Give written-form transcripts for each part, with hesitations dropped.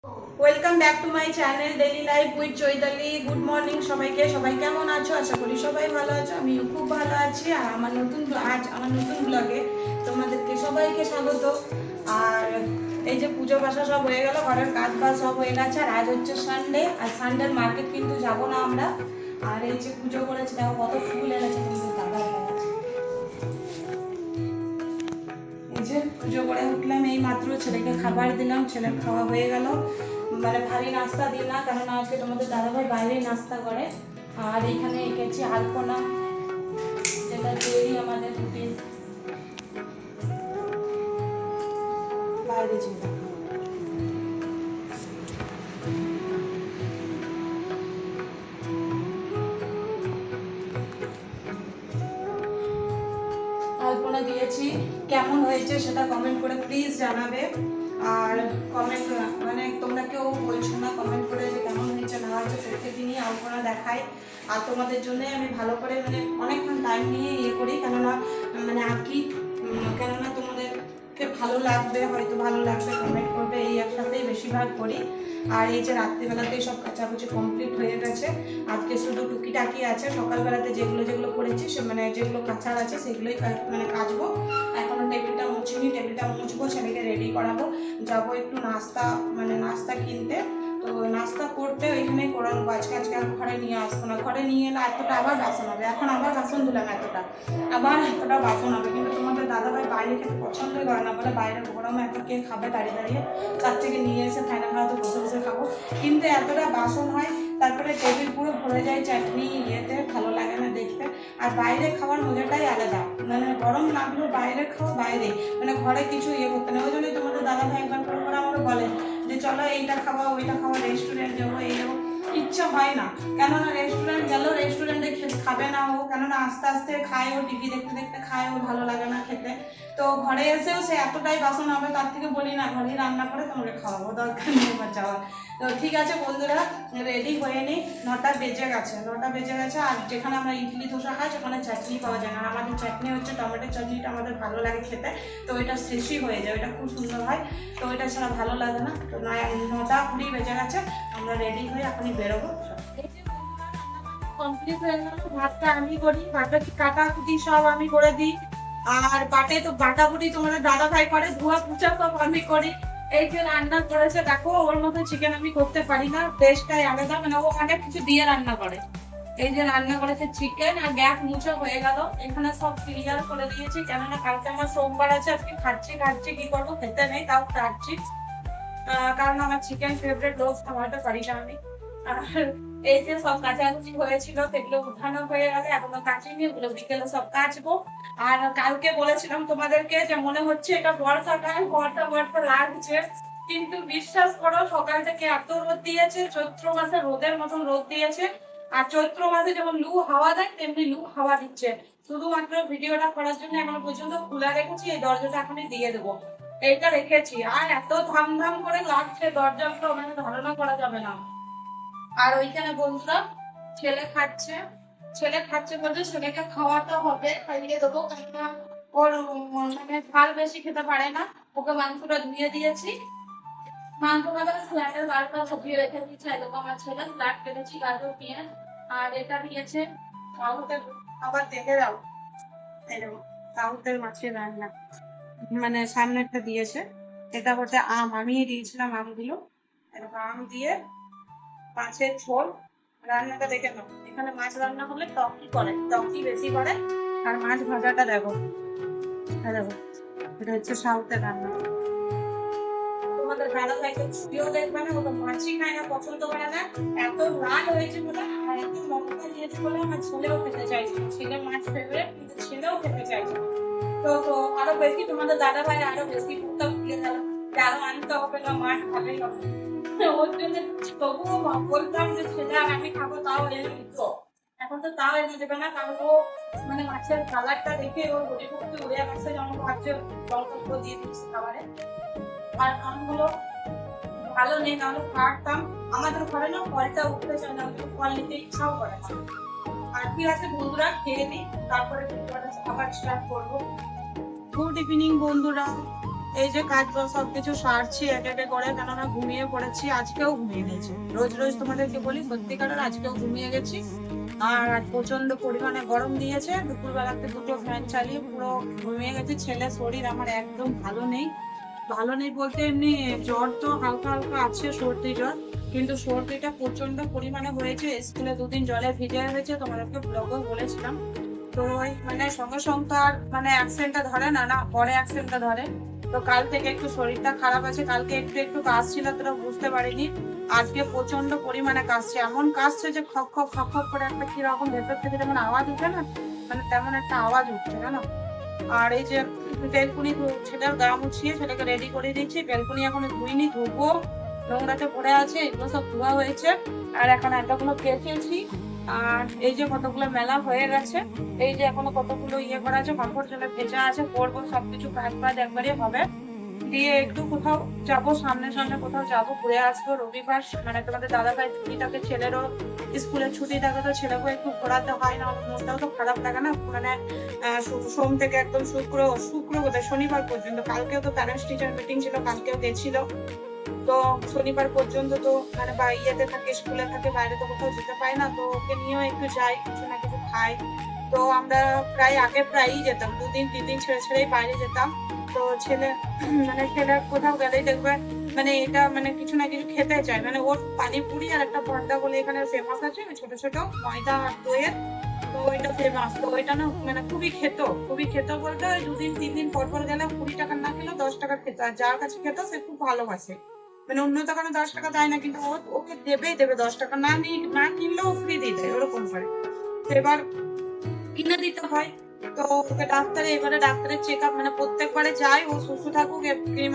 Welcome back to my channel daily life with Chaitali. Good morning সবাইকে। সবাই কেমন আছো? আশা করি সবাই ভালো আছো। আমিও খুব ভালো আছি। আর আমার নতুন ব্লগে তোমাদেরকে সবাইকে স্বাগত। আর এই যে পুজো বাসা সব হয়ে গেল, ঘরের কাজ বাজ সব হয়ে গেছে। আর আজ হচ্ছে সানডে, আর সানডের মার্কেট কিন্তু যাবো না আমরা। আর এই যে পুজো করেছি, দেখো কত ফুল এনেছে কিন্তু দাদা ভাই। এই যে পুজো করে উঠলাম এই মাত্র, ছেলেকে খাবার দিলাম, ছেলের খাওয়া হয়ে গেল। মানে ভারী নাস্তা দিই না, কেননা আজকে তোমাদের দাদাভাই বাইরেই নাস্তা করে। আর এইখানে এঁকেছি আলপনা, যেটা ডেইলি আমাদের রুটিন। বাইরে ছিল আলপনা দিয়েছি, কেমন হয়েছে সেটা কমেন্ট করে প্লিজ জানাবে। আর কমেন্ট মানে তোমরা কেউ বলছো না কমেন্ট করে যে কেমন হয়েছে না হয়েছে, প্রত্যেকদিনই আলপনা দেখাই। আর তোমাদের জন্যই আমি ভালো করে মানে অনেকক্ষণ টাইম নিয়ে করি, কেননা মানে আঁকি, কেননা তোমাদেরকে ভালো লাগবে, হয়তো ভালো লাগবে, কমেন্ট করবে, এই একসাথেই বেশিরভাগ করি। আর এই যে রাত্রিবেলাতেই সব কাচাকুচি কমপ্লিট হয়ে গেছে। আজকে শুধু টুকিটাকি আছে, সকালবেলাতে যেগুলো করেছি সে মানে যেগুলো কাচার আছে সেগুলোই মানে কাচবো। এখনো টেবিলটা মুছিনি, টেবিলটা মুছবো, ছেলেকে রেডি করাবো, যাবো একটু নাস্তা কিনতে। তো নাস্তা করতে ওইখানেই করে নেবো আজকে আর ঘরে নিয়ে আসবো না। ঘরে নিয়ে এলে এতটা আবার বাসন হবে, এখন আবার বাসন দিলাম এতটা বাসন হবে। কিন্তু তোমাদের দাদাভাই বাইরে খেতে পছন্দই করে না, বলে বাইরে গরমে এত কে খাবে দাঁড়িয়ে দাঁড়িয়ে, তার থেকে নিয়ে এসে ফ্যানের হাতে বসে বসে খাবো। কিন্তু এতটা বাসন হয়, তারপরে টেবিল পুরো ভরে যায় চাটনি ইয়েতে, ভালো লাগে না দেখতে। আর বাইরে খাওয়ার মজাটাই আলাদা, মানে গরম লাগলো বাইরে খাওয়া বাইরে, মানে ঘরে কিছু করতে না। ওই জন্যই তোমাদের দাদাভাই একবার করে করে আমাকে বলে যে চলো এইটা খাওয়া ওইটা খাওয়া, রেস্টুরেন্ট যাবো এই যাবো। ইচ্ছা হয় না, কেননা রেস্টুরেন্ট গেলেও রেস্টুরেন্টে খাবে না ও, কেননা আস্তে আস্তে খায় ও, টিভি দেখতে দেখতে খায় ও, ভালো লাগে না খেতে। তো ঘরে এসেও সে এতটাই বাসন হবে, তার থেকে বলি না ঘরেই রান্না করে তোমাকে খাওয়াবো, দরকার নেই আমার যাওয়ার। তো ঠিক আছে বন্ধুরা, রেডি হয়ে নিই। 9টা বেজে গেছে। আর যেখানে আমরা ইডলি ধোসা খাই সেখানে চাটনি পাওয়া যায় না। আর আমাদের চাটনি হচ্ছে টমেটোর চাটনিটা, আমাদের ভালো লাগে খেতে। তো এটা শেষই হয়ে যায়, ওটা খুব সুন্দর হয়। তো এটা ছাড়া ভালো লাগে না। তো 9টা 20 বেজে গেছে, আমরা রেডি হয়ে এখনই বেরোবো। কমপ্লিট হয়ে গেল, ভাতটা আমি করি, ভাতটা কাটাকুটি সব আমি করে দিই। আর বাটাকুটি তোমাদের দাদা ভাই করে, ধোয়া পুছা সব আমি করি। এই যে রান্না করেছে দেখো, ওর মতো চিকেন আমি করতে পারি না, টেস্টটাই আলাদা, মানে ও অনেক কিছু দিয়ে রান্না করে। এই যে রান্না করেছে চিকেন, আর গ্যাস মুছা হয়ে গেল, এখানে সব ক্লিয়ার করে দিয়েছি, কেননা কালকে আমার সোমবার আছে। আজকে খাচ্ছি কি করবো, খেতে নেই তাও খাচ্ছি, কারণ আমার চিকেন ফেভারিট, রোজ খাওয়াতে পারি না আমি। আর এই যে সব কাচাকুচি হয়েছিল সেগুলো উঠানো হয়ে গেলে, এখনো কাচিনি, ওগুলো বিকেলে সব কাচবো। আর কালকে বলেছিলাম তোমাদেরকে যে মনে হচ্ছে এটা বর্ষাকাল, বর্ষা লাগছে, কিন্তু বিশ্বাস করো সকাল থেকে এত রোদ দিয়েছে, চৈত্র মাসে রোদের মতন রোদ দিয়েছে। আর চৈত্র মাসে যেমন লু হাওয়া দেয় তেমনি লু হাওয়া দিচ্ছে। শুধুমাত্র ভিডিওটা করার জন্য এখনো পর্যন্ত খোলা রেখেছি, এই দরজাটা এখনই দিয়ে দেবো, এইটা রেখেছি। আর এত ধাম করে লাগছে দরজাগুলো, মানে ধারণা করা যাবে না। আর ওইখানে বন্ধুরা ছেলে খাচ্ছে বলতে ছেলেকে খাওয়াতে হবে, খাইয়ে দেবো, কেননা ওর মানে ঝাল বেশি খেতে পারে না। ওকে মাংসটা ধুয়ে দিয়েছি, মাংসটা স্যালাডের বারটা সবজিয়ে রেখে দিয়েছি। এরকম আমার ছেলে স্যালাড কেটেছি, গাজর পেঁয়াজ। আর এটা দিয়েছে সাউথের, আবার দেখে দাও এরকম সাউথের মাছের রান্না, মানে সামনেরটা দিয়েছে। এটা হচ্ছে আমি দিয়েছিলাম আমগুলো, এরকম আম দিয়ে মাছের ঝোল। রান্নাটা দেখে নাও, এখানে মাছ রান্না হলে টকই বেশি করে। আর মাছ ভাজাটা দেখো, এটা হচ্ছে সাউথের রান্না। তোমাদের দাদা ভাইকে ছুটিও দেখবে না, ও তো মাছই খায় না, পছন্দ করে না। এত লাল হয়েছে বলে আর এত লঙ্কা দিয়েছে বলে আমার ছেলেও খেতে চাইছে, ছেলে মাছ ফেভারিট, কিন্তু ছেলেও খেতে চাইছে। তো আরো বেশি তোমাদের দাদা ভাই আরো বেশি ভুলতে ভুলে গেল, যে আরো আনতে হবে না, মাছ ভালোই হবে। ওর জন্য তবুও বলতাম যে ছেলে আর আমি খাবো, তাও এনে দিত। এখন তো তাও এনে দেবে না, কারণ ও মানে মাছের কালারটা দেখে ওর বডি করতে উড়ে গেছে, যেমন ভাবছে লঙ্কা দিয়ে দিচ্ছে খাবারে। আর আমগুলো ভালো নেই, নাহলে কাটতাম। আমাদের ঘরে না ফলটা উঠতে চায় না, ফল নিতে ইচ্ছাও করে না। আর ঠিক আছে বন্ধুরা, খেয়ে নিই, তারপরে ভিডিওটা আবার স্টার্ট করবো। গুড ইভিনিং বন্ধুরা, এই যে কাজ বাজ সবকিছু সারছি এক একে করে, কেননা ঘুমিয়ে পড়েছি, আজকেও ঘুমিয়ে গেছি। রোজ রোজ তোমাদেরকে বলি, সত্যিকারের আজকেও ঘুমিয়ে গেছি। আর আজ প্রচন্ড পরিমাণে গরম দিয়েছে, দুপুরবেলাতে দুটো ফ্যান চালিয়ে পুরো ঘুমিয়ে গেছি। ছেলের শরীর আমার একদম ভালো নেই। ভালো নেই বলতে এমনি জ্বর তো হালকা হালকা আছে, সর্দি জ্বর, কিন্তু সর্দিটা প্রচন্ড পরিমাণে হয়েছে। স্কুলে দুদিন জলে ভিজে হয়েছে, তোমাদেরকে ব্লগেও বলেছিলাম। তো ওই মানে সঙ্গে সঙ্গে তো আর মানে অ্যাক্সেন্টটা ধরে না, না পরে অ্যাক্সেন্টটা ধরে। তো কাল থেকে একটু শরীরটা খারাপ আছে, কালকে একটু একটু কাজ ছিল, তোরা বুঝতে পারিনি। আজকে প্রচন্ড পরিমাণে কাশছে, এমন কাশছে যে খক খক খক খক করে একটা কিরকম ভেতর থেকে যেমন আওয়াজ উঠে না, মানে তেমন একটা আওয়াজ উঠছে, জানো। আর এই যে বেলকুনি ছেলের গা মুছিয়ে ছেলেকে রেডি করে দিয়েছি, বেলকুনি এখনো ধুইনি, ধুবো, নোংরাতে পড়ে আছে, এগুলো সব ধোয়া হয়েছে। আর এখন এতগুলো কেচেছি। আর এই যে কতগুলো মেলা হয়ে গেছে, এই যে এখনো কতগুলো ইয়ে করা আছে, কাপড় জলে ভেজা আছে, করবো সবকিছু কাজ বাজ একবারে হবে। দিয়ে একটু কোথাও যাবো, সামনে সামনে কোথাও যাবো, ঘুরে আসবো। রবিবার মানে তোমাদের দাদা ভাই ছুটি থাকে, ছেলেরও স্কুলের ছুটি থাকে, তো ছেলেকেও একটু ঘোরাতে হয়, না মনটাও তো খারাপ লাগে না। মানে সোম থেকে একদম শুক্র বোধহয় শনিবার পর্যন্ত, কালকেও তো প্যারেন্টস টিচার মিটিং ছিল, কালকেও গেছিল। তো শনিবার পর্যন্ত তো মানে ইয়েতে থাকে, স্কুলে থাকে, বাইরে তো কোথাও যেতে পাই না। তো ওকে নিয়েও একটু যাই, কিছু না কিছু খাই। তো আমরা আগে প্রায়ই যেতাম, 2 দিন 3 দিন ছেড়ে ছেড়েই বাইরে যেতাম। তো ছেলে মানে ছেলে কোথাও গেলেই দেখবে মানে এটা মানে কিছু না কিছু খেতে চায়, মানে ওর পানিপুরি আর একটা ভর্তা বলে এখানে ফেমাস আছে, ছোট ছোট ময়দা আর দইয়ের। তো ওইটা ফেমাস, তো ওইটা না মানে খুবই খেত বলতে ওই 2 দিন 3 দিন পর পর গেলে 20 টাকা না খেলেও 10 টাকা খেত, আর যার কাছে খেত সে খুব ভালোবাসে। মানে অন্য দোকানে 10 টাকা দেয় না, কিন্তু ওকে দেবেই দেবে 10 টাকা, না কিনলেও ফ্রি দিয়ে দেয়, ওরকম করে। তো এবার কিনে দিতে হয়। তো ওকে এবারে ডাক্তারের চেক আপ মানে প্রত্যেকবারে যাই, ও সুস্থ থাকুক,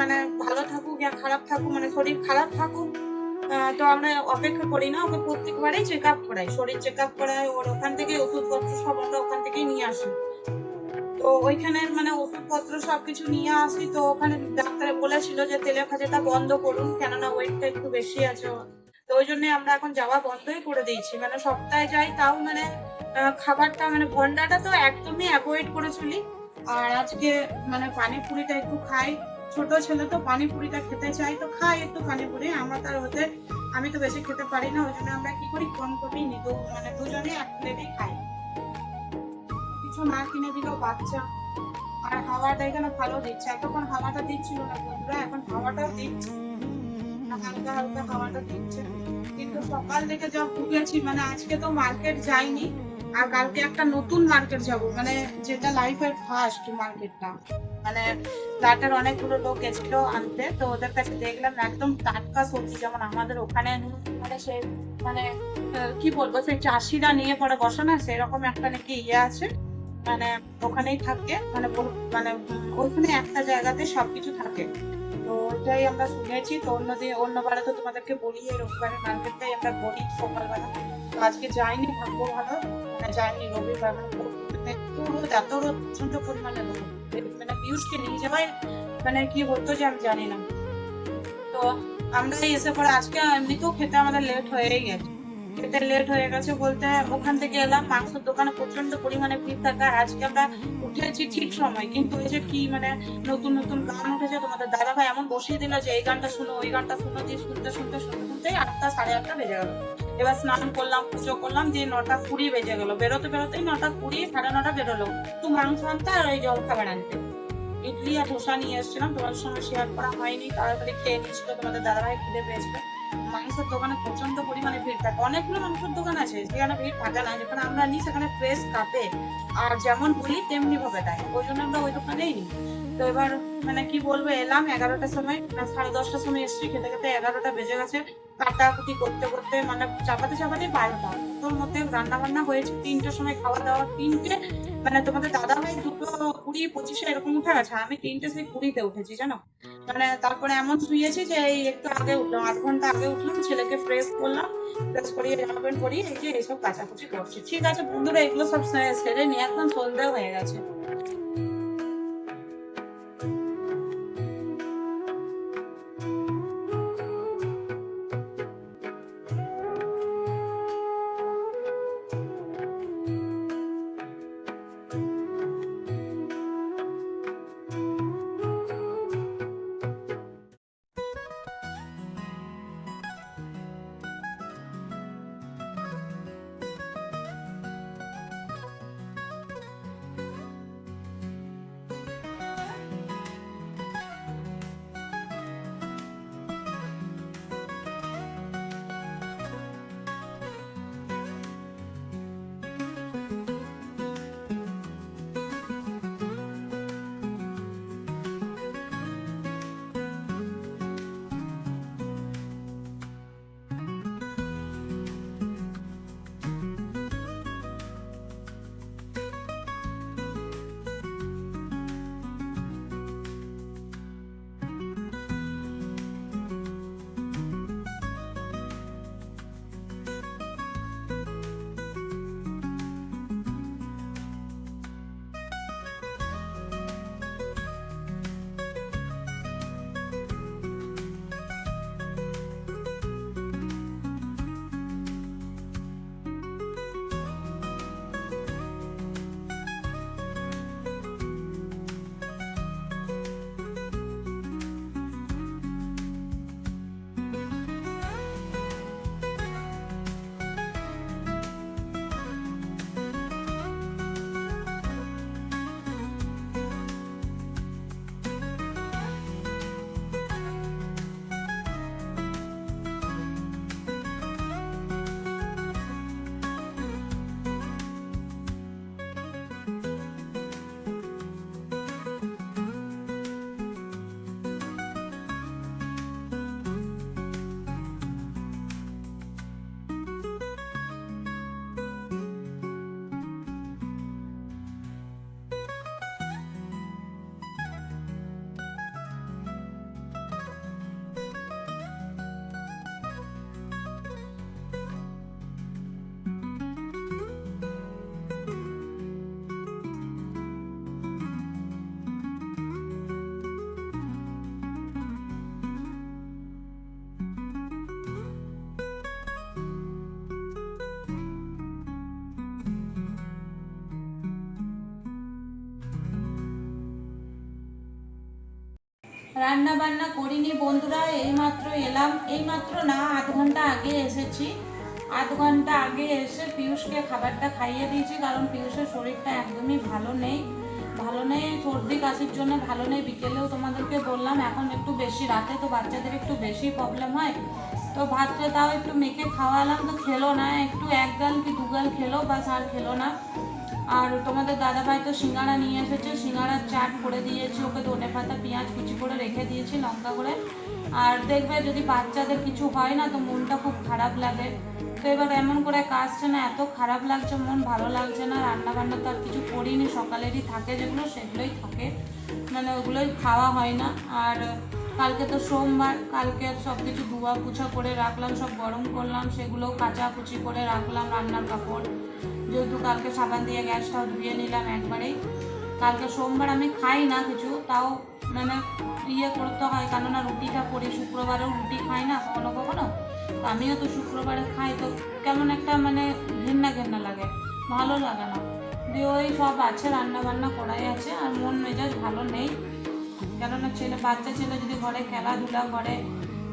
মানে ভালো থাকুক या খারাপ থাকুক, মানে শরীর খারাপ থাকুক, তো আমরা অপেক্ষা করি না, ওকে প্রত্যেকবারেই চেক আপ করাই, শরীর চেক আপ করাই। ওর ওখান থেকে ওষুধপত্র সব আমরা ওখান থেকেই নিয়ে আসি। তো ওইখানে মানে ওষুধপত্র সবকিছু নিয়ে আসি। তো ওখানে ডাক্তারে বলেছিল যে তেলে ভাজাটা বন্ধ করুন, কেননা ওয়েটটা একটু বেশি আছে ওর। তো ওই জন্য আমরা এখন যাওয়া বন্ধই করে দিয়েছি, মানে সপ্তাহে যাই, তাও মানে খাবারটা মানে ভন্ডাটা তো একদমই অ্যাভয়েড করে চলি। আর আজকে মানে পানিপুরিটা একটু খাই, ছোট ছেলে তো পানিপুরিটা খেতে চাই, তো খাই একটু পানিপুরি। আমরা তার হতে আমি তো বেশি খেতে পারি না, ওই জন্য আমরা কি করি কম করেই নিই, তো মানে দুজনে এক প্লেটেই খাই, কিছু না কিনে দিলেও বাচ্চা। আর হাওয়াটা এখানে ভালো দিচ্ছে, এতক্ষণ হাওয়াটা দিচ্ছিল না বন্ধুরা, এখন হাওয়াটাও দিচ্ছে, হালকা হালকা হাওয়াটা দিচ্ছে। কিন্তু সকাল থেকে যা ভুগেছি, মানে আজকে তো মার্কেট যাইনি, আর কালকে একটা নতুন মার্কেট যাব, মানে যেটা লাইফের ফার্স্ট মার্কেটটা। মানে ফ্ল্যাটের অনেকগুলো লোক গেছিল আনতে, তো ওদের কাছে দেখলাম একদম টাটকা সবজি, যেমন আমাদের ওখানে মানে সে মানে কি বলবো, সেই চাষিরা নিয়ে পরে বসে না, সেরকম একটা নাকি ইয়ে আছে, মানে ওখানেই থাকে, মানে মানে ওইখানে একটা জায়গাতে সবকিছু থাকে। তো ওটাই আমরা শুনেছি। তো অন্যবারে তো তোমাদেরকে বলি এই রবিবারের মার্কেটটাই আমরা বলি সকালবেলা। তো আজকে যাইনি, ভাগ্য ভালো মানে যাইনি, রবিবার মানে এত রোদ প্রচন্ড পরিমাণে রোদ, মানে পিয়ুষকে নিয়ে যাওয়াই মানে কি হতো যে আমি জানি না। তো আমরা এসে পরে আজকে এমনিতেও খেতে আমাদের লেট হয়েই গেছে, খেতে লেট হয়ে গেছে বলতে ওখান থেকে এলাম, মাংসের দোকানে প্রচন্ড পরিমাণে ভিড় থাকে। আজকে আমরা উঠেছি ঠিক সময়, কিন্তু ওই যে কি মানে নতুন নতুন গান উঠেছে, তোমাদের দাদা ভাই এমন বসিয়ে দিল যে এই গানটা শুনো ওই গানটা শুনো, দিয়ে শুনতে শুনতে শুনতে শুনতেই 8টা 8:30 বেজে গেল। এবার স্নান করলাম, পুজো করলাম, দিয়ে 9টা 20 বেজে গেল, বেরোতে বেরোতেই 9টা 20 9:30 বেরোলো। তো মাংস আনতে আর ওই জল খাবার আনতে ইডলি আর ধোসা নিয়ে এসেছিলাম, তোমাদের সঙ্গে শেয়ার করা হয়নি, তাড়াতাড়ি খেয়ে নিয়েছিল, তোমাদের দাদাভাই খিদে পেয়েছিল। মাংসের দোকানে প্রচন্ড পরিমাণে ভিড় থাকে, অনেকগুলো মাংসের দোকান আছে, সেখানে ভিড় থাকে না, যেখানে আমরা নিই সেখানে ফ্রেশ কাটে, আর যেমন বলি তেমনি ভাবে দেয়, ওই জন্য আমরা ওই দোকানেই নিই। তো এবার মানে কি বলবো, এলাম 11টার সময়, 10:30টার সময় এসেছি, খেতে খেতে 11টা বেজে গেছে, কাটাকুটি করতে করতে মানে চাপাতে চাপাতে 12টা। তোর মধ্যে রান্না বান্না হয়েছে 3টের সময়, খাওয়া দাওয়া 3টে, মানে তোমাদের দাদা ভাই 2:20 এরকম উঠে গেছে, আমি 3টে সেই 20-তে উঠেছি জানো। মানে তারপরে এমন শুয়েছি যে এই একটু আগে উঠলাম, 8 ঘন্টা আগে উঠলাম, ছেলেকে ফ্রেশ করলাম, ফ্রেশ করিয়ে জামা প্যান্ট পরিয়ে এই যে এইসব কাচাকুচি করছি। ঠিক আছে বন্ধুরা, এগুলো সব সেরে নিয়ে এখন সন্ধ্যা হয়ে গেছে। রান্না বান্না করিনি বন্ধুরা, এইমাত্র এলাম, এইমাত্র না 1/2 ঘন্টা আগে এসেছি। 1/2 ঘন্টা আগে এসে পিয়ুষকে খাবারটা খাইয়ে দিয়েছি, কারণ পিয়ুষের শরীরটা একদমই ভালো নেই, সর্দি কাশির জন্য ভালো নেই। বিকেলেও তোমাদেরকে বললাম, এখন একটু বেশি রাতে তো বাচ্চাদের একটু বেশি প্রবলেম হয়, তো ভাতটা তাও একটু মেখে খাওয়ালাম, তো খেলো না, একটু 1 গাল কি 2 গাল খেলো, বাস আর খেলো না। আর তোমাদের দাদাভাই তো সিঙ্গাড়া নিয়ে এসেছে, সিঙ্গাড়ার চাট করে দিয়েছি ওকে, ধনেপাতা পেঁয়াজ কুচি করে রেখে দিয়েছি লঙ্কা করে। আর দেখবে যদি বাচ্চাদের কিছু হয় না তো মনটা খুব খারাপ লাগে, তো এবার এমন করে কাজছে না, এত খারাপ লাগছে, মন ভালো লাগছে না। রান্না বান্না তো আর কিছু করিনি, সকালেরই থাকে যেগুলো সেগুলোই থাকে, মানে ওগুলোই খাওয়া হয় না। আর কালকে তো সোমবার, কালকে সব কিছু ধোয়া পুছা করে রাখলাম, সব গরম করলাম, সেগুলোও কাচাকুচি করে রাখলাম, রান্নার কাপড় যেহেতু কালকে সাবান দিয়ে গ্যাসটাও ধুয়ে নিলাম একবারেই। কালকে সোমবার আমি খাই না কিছু, তাও মানে করতে হয়, কেননা রুটিটা করি, শুক্রবারেও রুটি খাই না কখনো কখনো, তো আমিও তো শুক্রবারে খাই, তো কেমন একটা মানে ঘেন্না ঘেন্না লাগে, ভালো লাগে না। দিয়ে ওই সব আছে, রান্না বান্না করাই আছে, আর মন মেজাজ ভালো নেই, কেননা বাচ্চা ছেলে যদি ঘরে খেলাধুলা করে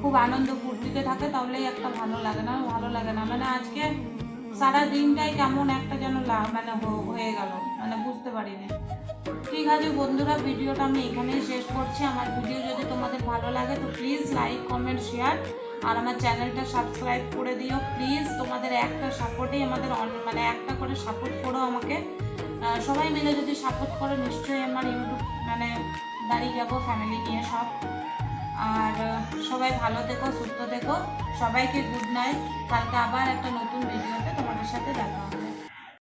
খুব আনন্দ ফুর্তিতে থাকে তাহলেই একটা ভালো লাগে না, মানে আজকে সারা দিনটাই কেমন একটা যেন মানে হয়ে গেল, মানে বুঝতে পারিনি। ঠিক আছে বন্ধুরা, ভিডিওটা আমি এখানেই শেষ করছি। আমার ভিডিও যদি তোমাদের ভালো লাগে তো প্লিজ লাইক কমেন্ট শেয়ার, আর আমার চ্যানেলটা সাবস্ক্রাইব করে দিও প্লিজ। তোমাদের একটা সাপোর্টেই আমাদের মানে একটা করে সাপোর্ট করো আমাকে, সবাই মিলে যদি সাপোর্ট করো নিশ্চয়ই আমার ইউটিউব মানে দাঁড়িয়ে যাবো ফ্যামিলি নিয়ে সব। আর সবাই ভালো থেকো, সুস্থ থেকো, সবাইকে গুড নাইট। কালকে আবার একটা নতুন ভিডিওতে তোমাদের সাথে দেখা হবে।